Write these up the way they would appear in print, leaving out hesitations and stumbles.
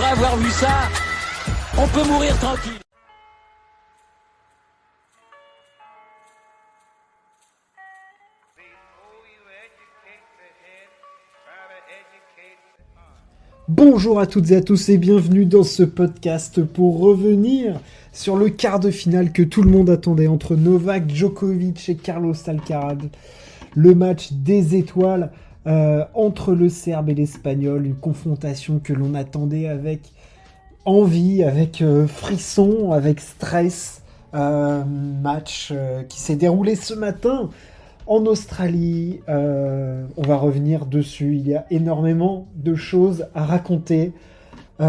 Après avoir vu ça, on peut mourir tranquille. Bonjour à toutes et à tous et bienvenue dans ce podcast pour revenir sur le quart de finale que tout le monde attendait entre Novak Djokovic et Carlos Alcaraz. Le match des étoiles entre le Serbe et l'Espagnol, une confrontation que l'on attendait avec envie, avec frisson, avec stress. Match qui s'est déroulé ce matin en Australie. On va revenir dessus. Il y a énormément de choses à raconter. Je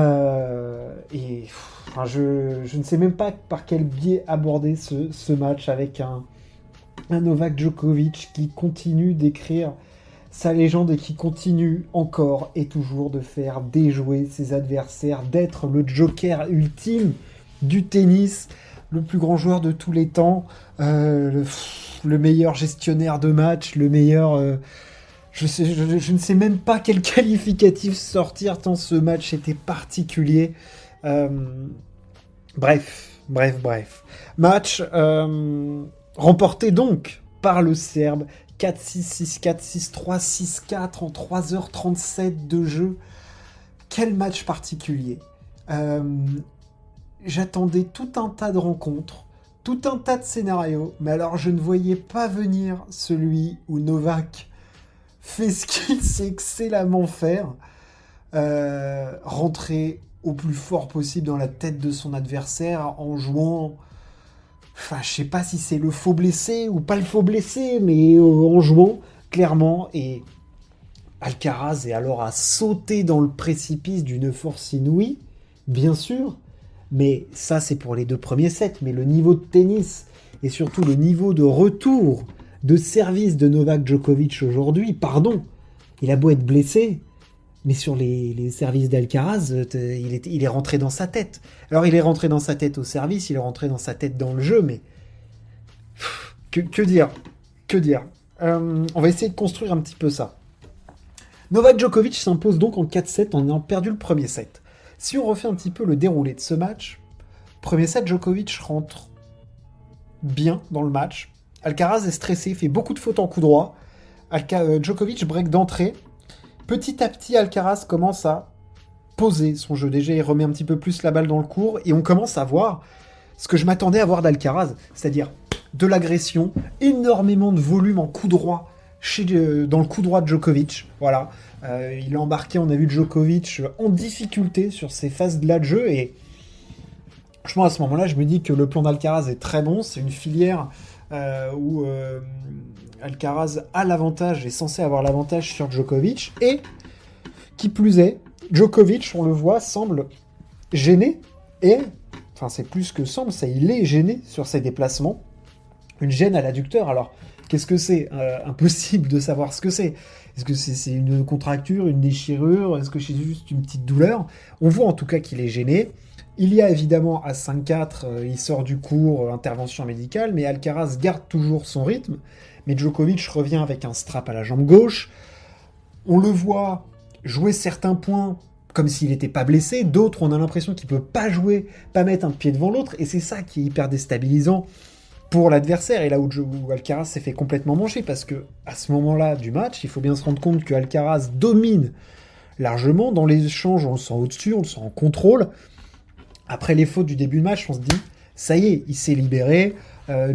ne sais même pas par quel biais aborder ce match avec un Novak Djokovic qui continue d'écrire sa légende et qui continue encore et toujours de faire déjouer ses adversaires, d'être le joker ultime du tennis, le plus grand joueur de tous les temps, le meilleur gestionnaire de match, le meilleur... Je ne sais même pas quel qualificatif sortir tant ce match était particulier. Bref. Match remporté donc par le Serbe. 4-6, 6-4, 6-3, 6-4 en 3h37 de jeu. Quel match particulier. J'attendais tout un tas de rencontres, tout un tas de scénarios, mais alors je ne voyais pas venir celui où Novak fait ce qu'il sait excellemment faire, rentrer au plus fort possible dans la tête de son adversaire en jouant... Enfin, je sais pas si c'est le faux blessé ou pas le faux blessé, mais en jouant, clairement, et Alcaraz est alors à sauter dans le précipice d'une force inouïe, bien sûr, mais ça c'est pour les deux premiers sets, mais le niveau de tennis, et surtout le niveau de retour de service de Novak Djokovic aujourd'hui, pardon, il a beau être blessé, mais sur les services d'Alcaraz, il est rentré dans sa tête. Alors il est rentré dans sa tête au service, il est rentré dans sa tête dans le jeu, mais... Que dire. On va essayer de construire un petit peu ça. Novak Djokovic s'impose donc en 4-7 en ayant perdu le premier set. Si on refait un petit peu le déroulé de ce match, premier set, Djokovic rentre bien dans le match. Alcaraz est stressé, fait beaucoup de fautes en coup droit. Djokovic break d'entrée. Petit à petit, Alcaraz commence à poser son jeu. Déjà, il remet un petit peu plus la balle dans le court et on commence à voir ce que je m'attendais à voir d'Alcaraz, c'est-à-dire de l'agression, énormément de volume en coup droit dans le coup droit de Djokovic. Voilà. Il a embarqué, on a vu Djokovic en difficulté sur ses phases-là de jeu et franchement, à ce moment-là, je me dis que le plan d'Alcaraz est très bon. C'est une filière où Alcaraz a l'avantage, est censé avoir l'avantage sur Djokovic, et qui plus est, Djokovic, on le voit, semble gêné, et, enfin c'est plus que semble, ça, il est gêné sur ses déplacements, une gêne à l'adducteur. Alors, qu'est-ce que c'est ? Impossible de savoir ce que c'est. Est-ce que c'est une contracture, une déchirure ? Est-ce que c'est juste une petite douleur ? On voit en tout cas qu'il est gêné. Il y a évidemment à 5-4, il sort du cours, intervention médicale, mais Alcaraz garde toujours son rythme. Mais Djokovic revient avec un strap à la jambe gauche. On le voit jouer certains points comme s'il n'était pas blessé. D'autres, on a l'impression qu'il ne peut pas jouer, pas mettre un pied devant l'autre. Et c'est ça qui est hyper déstabilisant pour l'adversaire. Et là où Alcaraz s'est fait complètement manger. Parce que à ce moment-là du match, il faut bien se rendre compte que Alcaraz domine largement. Dans les échanges, on le sent au-dessus, on le sent en contrôle. Après les fautes du début de match, on se dit, ça y est, il s'est libéré.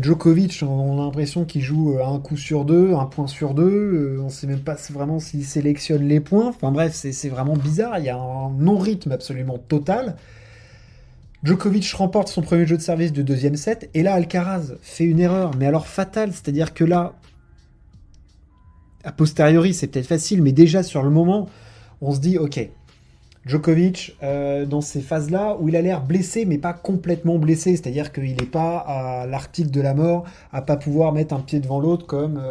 Djokovic, on a l'impression qu'il joue un coup sur deux, un point sur deux. On ne sait même pas vraiment s'il sélectionne les points. Enfin bref, c'est vraiment bizarre. Il y a un non-rythme absolument total. Djokovic remporte son premier jeu de service du deuxième set. Et là, Alcaraz fait une erreur, mais alors fatale. C'est-à-dire que là, a posteriori, c'est peut-être facile, mais déjà sur le moment, on se dit, ok, Djokovic, dans ces phases-là, où il a l'air blessé, mais pas complètement blessé, c'est-à-dire qu'il n'est pas à l'article de la mort, à pas pouvoir mettre un pied devant l'autre comme...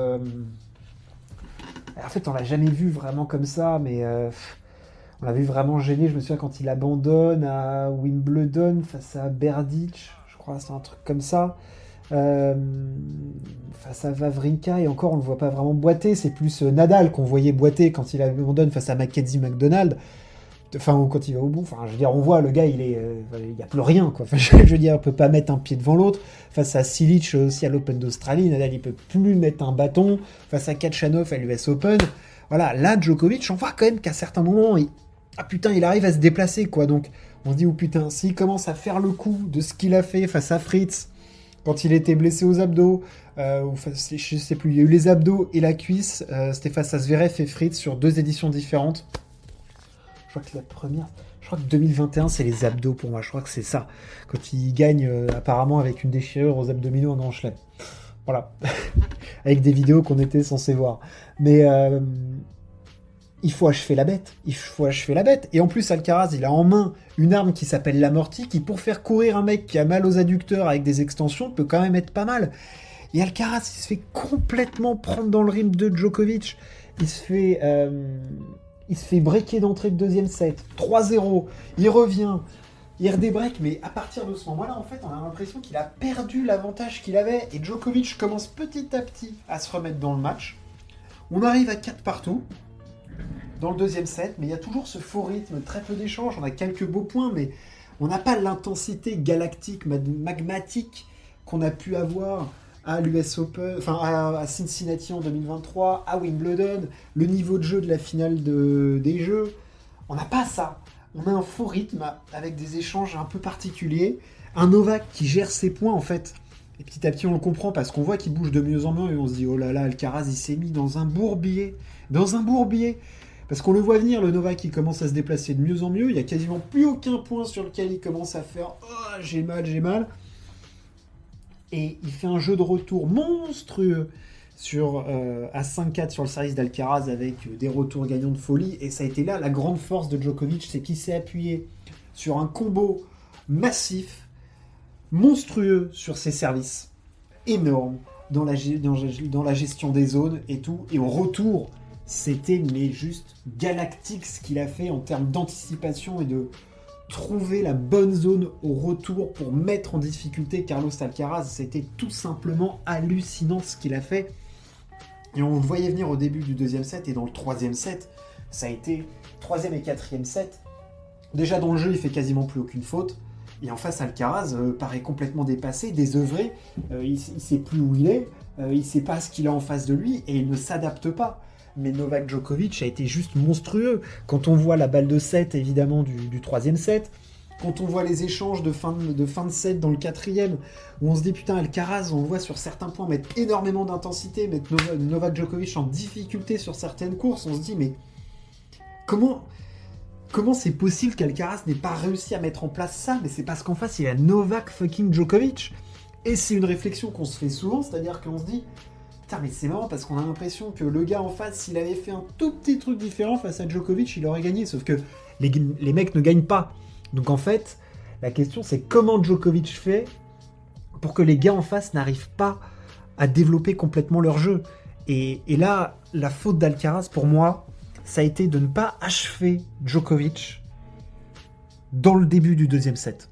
En fait, on l'a jamais vu vraiment comme ça, mais on l'a vu vraiment gêné. Je me souviens quand il abandonne à Wimbledon face à Berdych, je crois, c'est un truc comme ça. Face à Wawrinka, et encore on ne le voit pas vraiment boiter, c'est plus Nadal qu'on voyait boiter quand il abandonne face à Mackenzie McDonald. Enfin, quand il va au bout, enfin, je veux dire, on voit, le gars, il y a plus rien, quoi. Enfin, je veux dire, il peut pas mettre un pied devant l'autre. Face à Silic, aussi à l'Open d'Australie, Nadal, il peut plus mettre un bâton. Face à Kachanov à l'US Open. Voilà, là, Djokovic, on voit quand même qu'à certains moments, ah putain, il arrive à se déplacer, quoi. Donc, on se dit, oh putain, s'il commence à faire le coup de ce qu'il a fait face à Fritz, quand il était blessé aux abdos, je sais plus, il y a eu les abdos et la cuisse, c'était face à Zverev et Fritz sur 2 éditions différentes. Je crois que la première, je crois que 2021, c'est les abdos pour moi. Je crois que c'est ça. Quand il gagne apparemment avec une déchirure aux abdominaux en Grand Chelem. Voilà. Avec des vidéos qu'on était censé voir. Mais il faut achever la bête. Il faut achever la bête. Et en plus, Alcaraz, il a en main une arme qui s'appelle l'amorti, qui pour faire courir un mec qui a mal aux adducteurs avec des extensions, peut quand même être pas mal. Et Alcaraz, il se fait complètement prendre dans le rythme de Djokovic. Il se fait breaker d'entrée de deuxième set, 3-0, il revient, il redébreak, mais à partir de ce moment-là, en fait, on a l'impression qu'il a perdu l'avantage qu'il avait, et Djokovic commence petit à petit à se remettre dans le match. On arrive à 4 partout, dans le deuxième set, mais il y a toujours ce faux rythme, très peu d'échanges, on a quelques beaux points, mais on n'a pas l'intensité galactique, magmatique qu'on a pu avoir à l'US Open, enfin à Cincinnati en 2023, à Wimbledon, le niveau de jeu de la finale des Jeux. On n'a pas ça. On a un faux rythme avec des échanges un peu particuliers. Un Novak qui gère ses points en fait. Et petit à petit on le comprend parce qu'on voit qu'il bouge de mieux en mieux et on se dit oh là là, Alcaraz il s'est mis dans un bourbier. Dans un bourbier. Parce qu'on le voit venir, le Novak qui commence à se déplacer de mieux en mieux. Il n'y a quasiment plus aucun point sur lequel il commence à faire oh, j'ai mal. Et il fait un jeu de retour monstrueux à 5-4 sur le service d'Alcaraz avec des retours gagnants de folie. Et ça a été là la grande force de Djokovic, c'est qu'il s'est appuyé sur un combo massif, monstrueux sur ses services, énorme dans la gestion des zones et tout. Et au retour, c'était mais juste galactique ce qu'il a fait en termes d'anticipation et de trouver la bonne zone au retour pour mettre en difficulté Carlos Alcaraz. C'était tout simplement hallucinant ce qu'il a fait. Et on le voyait venir au début du deuxième set et dans le troisième set, ça a été troisième et quatrième set. Déjà dans le jeu, il fait quasiment plus aucune faute. Et en face, Alcaraz paraît complètement dépassé, désœuvré. Il sait plus où il est, il sait pas ce qu'il a en face de lui et il ne s'adapte pas. Mais Novak Djokovic a été juste monstrueux. Quand on voit la balle de 7, évidemment, du troisième set, quand on voit les échanges de fin de set dans le quatrième, où on se dit, putain, Alcaraz, on le voit sur certains points mettre énormément d'intensité, mettre Novak Djokovic en difficulté sur certaines courses, on se dit, mais comment c'est possible qu'Alcaraz n'ait pas réussi à mettre en place ça? Mais c'est parce qu'en face, il y a Novak fucking Djokovic. Et c'est une réflexion qu'on se fait souvent, c'est-à-dire qu'on se dit, putain, mais c'est marrant parce qu'on a l'impression que le gars en face, s'il avait fait un tout petit truc différent face à Djokovic, il aurait gagné. Sauf que les mecs ne gagnent pas. Donc en fait, la question c'est comment Djokovic fait pour que les gars en face n'arrivent pas à développer complètement leur jeu. Et là, la faute d'Alcaraz, pour moi, ça a été de ne pas achever Djokovic dans le début du deuxième set.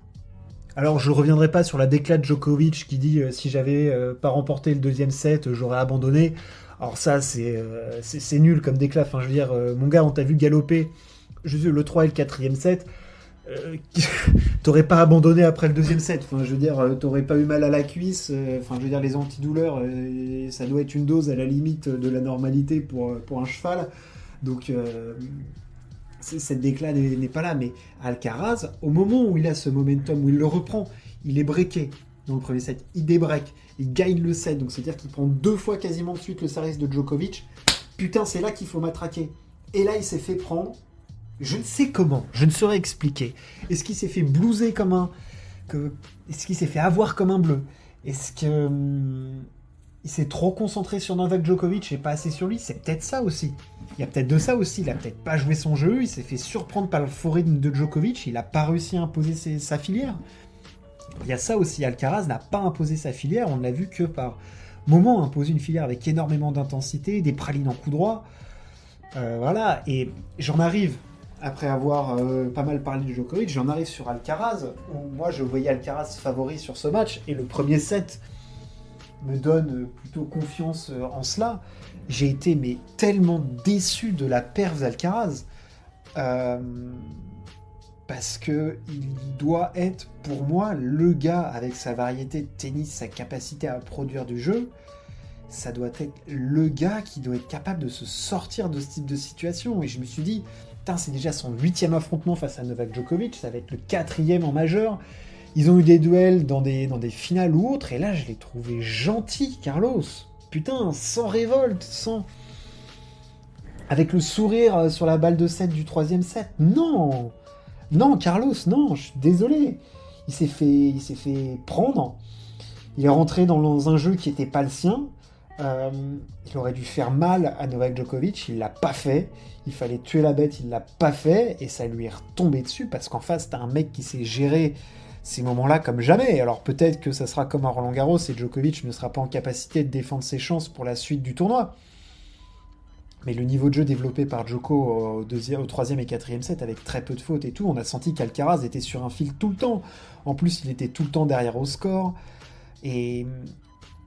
Alors, je ne reviendrai pas sur la déclat de Djokovic qui dit si j'avais pas remporté le deuxième set, j'aurais abandonné. Alors ça, c'est nul comme déclat. Enfin, je veux dire, mon gars, on t'a vu galoper le 3 et le 4e set. T'aurais pas abandonné après le deuxième set. Enfin, je veux dire, t'aurais pas eu mal à la cuisse. Enfin, je veux dire, les antidouleurs, ça doit être une dose à la limite de la normalité pour un cheval. Donc... cette déclat n'est pas là, mais Alcaraz, au moment où il a ce momentum, où il le reprend, il est breaké dans le premier set, il débreak, il gagne le set, donc c'est-à-dire qu'il prend 2 fois quasiment de suite le service de Djokovic. Putain, c'est là qu'il faut matraquer. Et là, il s'est fait prendre, je ne sais comment, je ne saurais expliquer. Est-ce qu'il s'est fait blouser comme est-ce qu'il s'est fait avoir comme un bleu? Est-ce que... il s'est trop concentré sur Novak Djokovic et pas assez sur lui, c'est peut-être ça aussi. Il y a peut-être de ça aussi, il a peut-être pas joué son jeu, il s'est fait surprendre par le faux rythme de Djokovic, il a pas réussi à imposer sa filière. Il y a ça aussi, Alcaraz n'a pas imposé sa filière, on ne l'a vu que par moments imposer une filière avec énormément d'intensité, des pralines en coup droit. Voilà, et j'en arrive, après avoir pas mal parlé de Djokovic, j'en arrive sur Alcaraz, où moi je voyais Alcaraz favori sur ce match, et le premier set me donne plutôt confiance en cela. J'ai été tellement déçu de la perf d'Alcaraz. Euh, Parce que il doit être, pour moi, le gars avec sa variété de tennis, sa capacité à produire du jeu. Ça doit être le gars qui doit être capable de se sortir de ce type de situation. Et je me suis dit, putain, c'est déjà son 8e affrontement face à Novak Djokovic, ça va être le 4e en majeur. Ils ont eu des duels dans des finales ou autres, et là, je l'ai trouvé gentil, Carlos. Putain, sans révolte, sans... Avec le sourire sur la balle de 7 du 3e set. Non! Non, Carlos, non, je suis désolé. Il s'est fait prendre. Il est rentré dans un jeu qui n'était pas le sien. Il aurait dû faire mal à Novak Djokovic, il l'a pas fait. Il fallait tuer la bête, il l'a pas fait. Et ça lui est retombé dessus parce qu'en face, t'as un mec qui sait gérer ces moments-là comme jamais. Alors peut-être que ça sera comme à Roland-Garros et Djokovic ne sera pas en capacité de défendre ses chances pour la suite du tournoi. Mais le niveau de jeu développé par Djoko au 3e et 4e set, avec très peu de fautes et tout, on a senti qu'Alcaraz était sur un fil tout le temps. En plus, il était tout le temps derrière au score. Et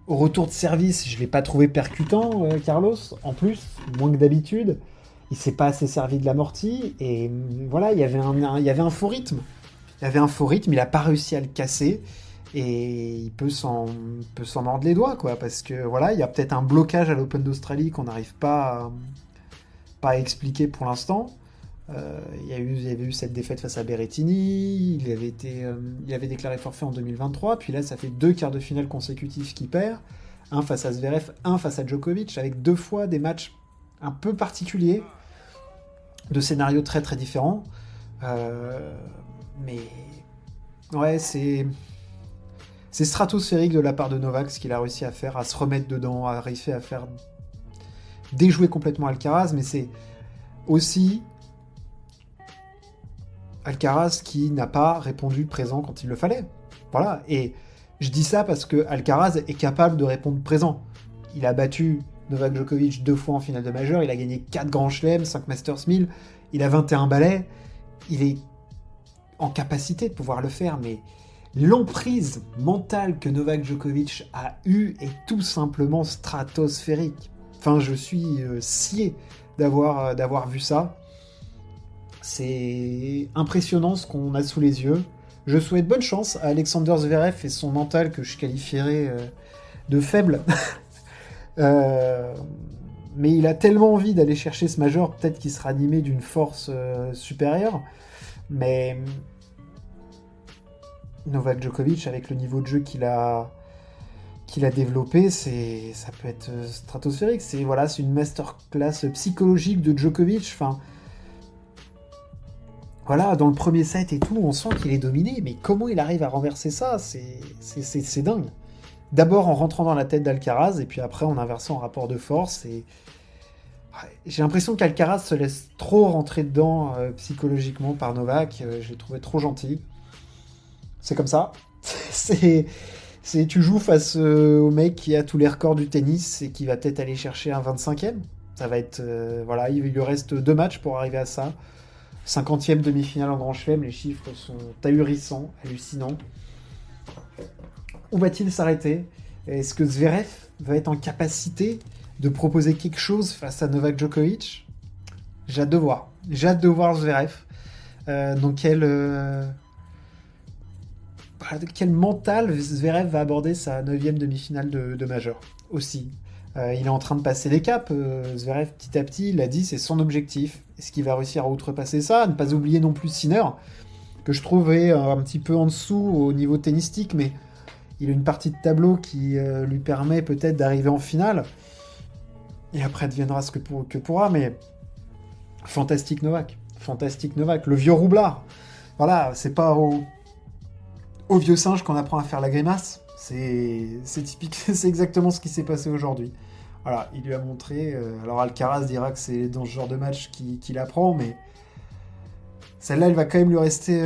au retour de service, je ne l'ai pas trouvé percutant, Carlos. En plus, moins que d'habitude. Il s'est pas assez servi de l'amorti. Et voilà, il y avait un faux rythme. Il n'a pas réussi à le casser. Et il peut s'en mordre les doigts, quoi, parce que voilà, il y a peut-être un blocage à l'Open d'Australie qu'on n'arrive pas à expliquer pour l'instant. Il y avait eu cette défaite face à Berrettini, il avait déclaré forfait en 2023, puis là ça fait 2 quarts de finale consécutifs qu'il perd, un face à Zverev, un face à Djokovic, avec 2 fois des matchs un peu particuliers, de scénarios très très différents. Mais ouais, c'est stratosphérique de la part de Novak ce qu'il a réussi à faire, à se remettre dedans, à réussir à faire déjouer complètement Alcaraz, mais c'est aussi Alcaraz qui n'a pas répondu présent quand il le fallait. Voilà, et je dis ça parce que Alcaraz est capable de répondre présent. Il a battu Novak Djokovic 2 fois en finale de majeur, il a gagné 4 grands chelems, 5 Masters 1000, il a 21 balais, il est en capacité de pouvoir le faire, mais l'emprise mentale que Novak Djokovic a eue est tout simplement stratosphérique. Enfin, je suis scié d'avoir vu ça. C'est impressionnant ce qu'on a sous les yeux. Je souhaite bonne chance à Alexander Zverev et son mental que je qualifierais de faible. Mais il a tellement envie d'aller chercher ce major, peut-être qu'il sera animé d'une force supérieure. Mais Novak Djokovic, avec le niveau de jeu qu'il a développé, ça peut être stratosphérique. C'est une masterclass psychologique de Djokovic. Enfin, voilà, dans le premier set et tout, on sent qu'il est dominé. Mais comment il arrive à renverser ça, c'est dingue. D'abord en rentrant dans la tête d'Alcaraz, et puis après en inversant en rapport de force. Et j'ai l'impression qu'Alcaraz se laisse trop rentrer dedans psychologiquement par Novak. Je l'ai trouvé trop gentil. C'est comme ça. Tu joues face au mec qui a tous les records du tennis et qui va peut-être aller chercher un 25e. Ça va être... il lui reste 2 matchs pour arriver à ça. 50e demi-finale en Grand Chelem, les chiffres sont ahurissants, hallucinants. Où va-t-il s'arrêter ? Est-ce que Zverev va être en capacité de proposer quelque chose face à Novak Djokovic ? J'ai hâte de voir. J'ai hâte de voir Zverev. Dans quel mental Zverev va aborder sa 9e demi-finale de majeur aussi. Il est en train de passer les caps. Zverev, petit à petit, il a dit, c'est son objectif. Est-ce qu'il va réussir à outrepasser ça ? Ne pas oublier non plus Sinner, que je trouvais un petit peu en dessous au niveau tennistique, mais il a une partie de tableau qui lui permet peut-être d'arriver en finale. Et après, adviendra ce que pourra, mais fantastique Novak. Fantastique Novak. Le vieux roublard. Voilà, c'est pas au vieux singe qu'on apprend à faire la grimace. C'est typique, c'est exactement ce qui s'est passé aujourd'hui. Voilà, il lui a montré... alors Alcaraz dira que c'est dans ce genre de match qu'il apprend, mais celle-là, elle va quand même lui rester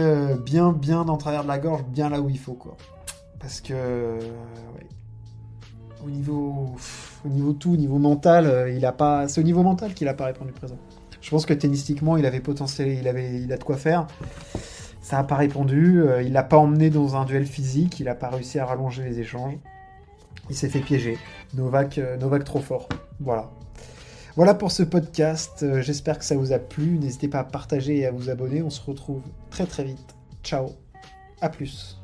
bien dans le travers de la gorge, bien là où il faut, quoi. Parce que... ouais. Au niveau mental, il a pas... C'est au niveau mental qu'il n'a pas répondu présent. Je pense que tennistiquement, il avait potentiel, il a de quoi faire. Ça n'a pas répondu, il l'a pas emmené dans un duel physique, il n'a pas réussi à rallonger les échanges. Il s'est fait piéger. Novak trop fort. Voilà. Voilà pour ce podcast. J'espère que ça vous a plu. N'hésitez pas à partager et à vous abonner. On se retrouve très très vite. Ciao. À plus.